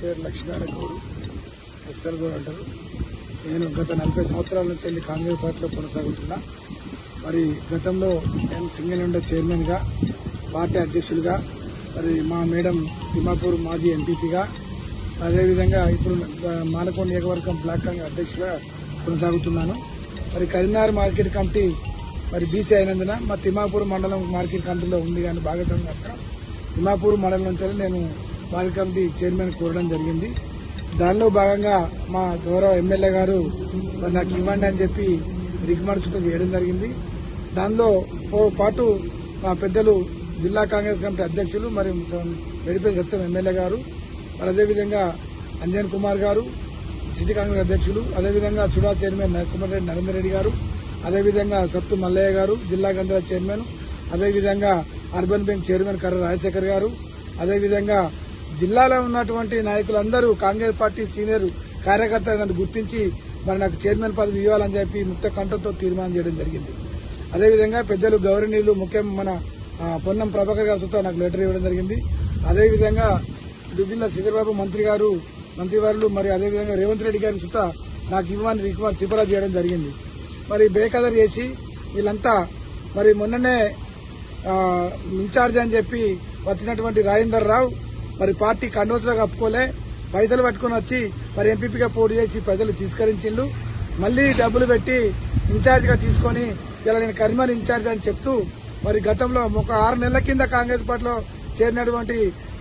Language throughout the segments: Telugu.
పేరు లక్ష్మీనారాయణ గౌడ్, ఎస్ఎల్ గౌడ్ అంటారు. నేను గత 40 సంవత్సరాల నుంచి వెళ్ళి కాంగ్రెస్ పార్టీలో కొనసాగుతున్నా. మరి గతంలో నేను సింగిల్ విండో చైర్మన్గా, పార్టీ అధ్యక్షులుగా, మరి మా మేడం తిమ్మాపూర్ మాజీ ఎంపీపీగా, అదేవిధంగా ఇప్పుడు మానకొండ నియోజకవర్గం బ్లాక్ కాంగ్రెస్ అధ్యక్షులుగా కొనసాగుతున్నాను. మరి కరీంనగర్ మార్కెట్ కమిటీ మరి బీసీ అయినందున మా తిమ్మాపూర్ మండలం మార్కెట్ కమిటీలో ఉంది కానీ భాగస్వామి కనుక తిమ్మాపూర్ మండలం నుంచి నేను మార్కెట్ కమిటీ చైర్మన్ కోరడం జరిగింది. దానిలో భాగంగా మా గౌరవ ఎమ్మెల్యే గారు మరి నాకు ఇవ్వండి అని చెప్పి రికమెండేషన్ చేయడం జరిగింది. దానిలో పాటు మా పెద్దలు జిల్లా కాంగ్రెస్ కమిటీ అధ్యక్షులు మరి మెడిపల్లి సత్యం ఎమ్మెల్యే గారు, మరి అదేవిధంగా అంజన్ కుమార్ గారు సిటీ కాంగ్రెస్ అధ్యక్షులు, అదేవిధంగా చుడా చైర్మన్ కుమారెడ్డి నరేందర్ రెడ్డి గారు, అదేవిధంగా సత్తు మల్లయ్య గారు జిల్లా గంధల చైర్మన్, అదేవిధంగా అర్బన్ బ్యాంక్ చైర్మన్ కర్ర రాజశేఖర్ గారు, అదేవిధంగా జిల్లాలో ఉన్నటువంటి నాయకులందరూ కాంగ్రెస్ పార్టీ సీనియర్ కార్యకర్తలను గుర్తించి మరి నాకు చైర్మన్ పదవి ఇవ్వాలని చెప్పి ముక్త కంఠంతో తీర్మానం చేయడం జరిగింది. అదేవిధంగా పెద్దలు గౌరవనీయులు ముఖ్యం మన పొన్నం ప్రభాకర్ గారు సుతా నాకు లెటర్ ఇవ్వడం జరిగింది. అదేవిధంగా జిల్లా శ్రీధర్బాబు మంత్రివారులు మరి అదేవిధంగా రేవంత్ రెడ్డి గారి సుతా నాకు ఇవ్వని సిఫారసు చేయడం జరిగింది. మరి బేఖదర్ చేసి వీళ్ళంతా మరి మొన్ననే ఇన్ఛార్జ్ అని చెప్పి వచ్చినటువంటి రాజేందర్ రావు మరి పార్టీ కండోసులో కప్పుకోలే, పైసలు పట్టుకుని వచ్చి మరి ఎంపీపీగా పోటీ చేసి ప్రజలు తిరస్కరించిండు. మళ్లీ డబ్బులు పెట్టి ఇన్ఛార్జిగా తీసుకుని ఇలా నేను కరీంనగర్ ఇన్ఛార్జ్ అని చెప్తూ మరి గతంలో ఒక 6 నెలల కింద కాంగ్రెస్ పార్టీలో చేరినటువంటి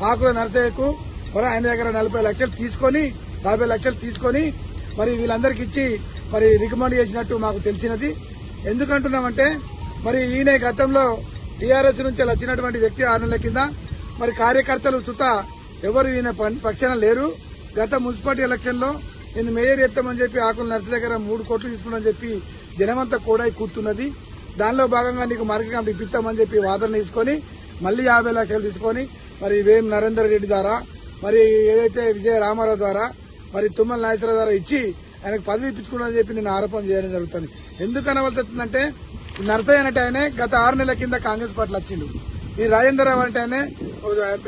ఆకుల నరసయ్యకు మరి ఆయన దగ్గర 40 లక్షలు తీసుకొని 50 లక్షలు తీసుకొని మరి వీళ్ళందరికీ ఇచ్చి మరి రికమెండ్ చేసినట్టు మాకు తెలిసినది. ఎందుకంటున్నామంటే మరి ఈయన గతంలో టీఆర్ఎస్ నుంచి వచ్చినటువంటి వ్యక్తి 6 నెలల కింద మరి కార్యకర్తలు సుత ఎవరు ఈయన పక్షాన లేరు. గత మున్సిపాలిటీ ఎలక్షన్ లో నేను మేయర్ ఎత్తామని చెప్పి ఆకుల నర్సు దగ్గర 3 కోట్లు తీసుకున్నామని చెప్పి జనమంతా కూడా కూర్చున్నది. దానిలో భాగంగా నీకు మార్కెట్ కమిటీ ఇప్పిస్తామని చెప్పి వాదన తీసుకొని మళ్లీ 50 లక్షలు తీసుకొని మరి వేం నరేందర్ రెడ్డి ద్వారా మరి ఏదైతే విజయ రామారావు ద్వారా మరి తుమ్మల నాగేశ్వరరావు ద్వారా ఇచ్చి ఆయనకు పదవి ఇప్పించుకున్నామని చెప్పి నేను ఆరోపణ చేయడం జరుగుతుంది. ఎందుకు అనవలసి వస్తుందంటే నరసయ్య అంటే ఆయన గత 6 నెలల కింద కాంగ్రెస్ పార్టీలో వచ్చిండు. ఈ రాజేందర్ రావు అంటే ఆయన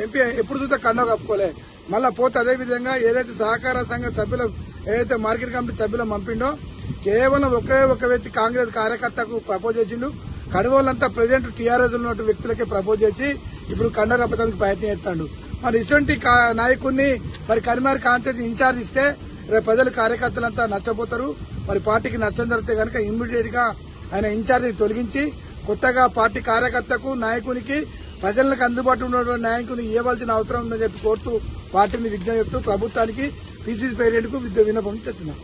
ఎంపీ ఎప్పుడు చూస్తే కండ కప్పుకోలే. మళ్ళా పోతే అదేవిధంగా ఏదైతే సహకార సంఘ సభ్యులు ఏదైతే మార్కెట్ కమిటీ సభ్యులు పంపిండో కేవలం ఒకే ఒక వ్యక్తి కాంగ్రెస్ కార్యకర్తకు ప్రపోజ్ చేసిండు. కడవోళ్ళంతా ప్రజెంట్ టీఆర్ఎస్ ఉన్న వ్యక్తులకే ప్రపోజ్ చేసి ఇప్పుడు కండ కప్పడానికి ప్రయత్నం చేస్తాడు. మరి ఇటువంటి నాయకుడిని మరి కరీంనగర్ కాన్స్టిట్యూన్సీ ఇన్ఛార్జ్ ఇస్తే ప్రజలు కార్యకర్తలంతా నష్టపోతారు. మరి పార్టీకి నష్టం జరిగితే కనుక ఇమ్మీడియట్ గా ఆయన ఇన్ఛార్జిని తొలగించి కొత్తగా పార్టీ కార్యకర్తకు నాయకునికి ప్రజలకు అందుబాటులో ఉన్నటువంటి నాయకుని ఇవ్వాల్సిన అవసరం ఉందని చెప్పి కోరుతూ పార్టీని విజ్ఞప్తి చేస్తూ ప్రభుత్వానికి పీసీసీ ప్రెసిడెంట్ కు విన్నపం చేస్తున్నారు.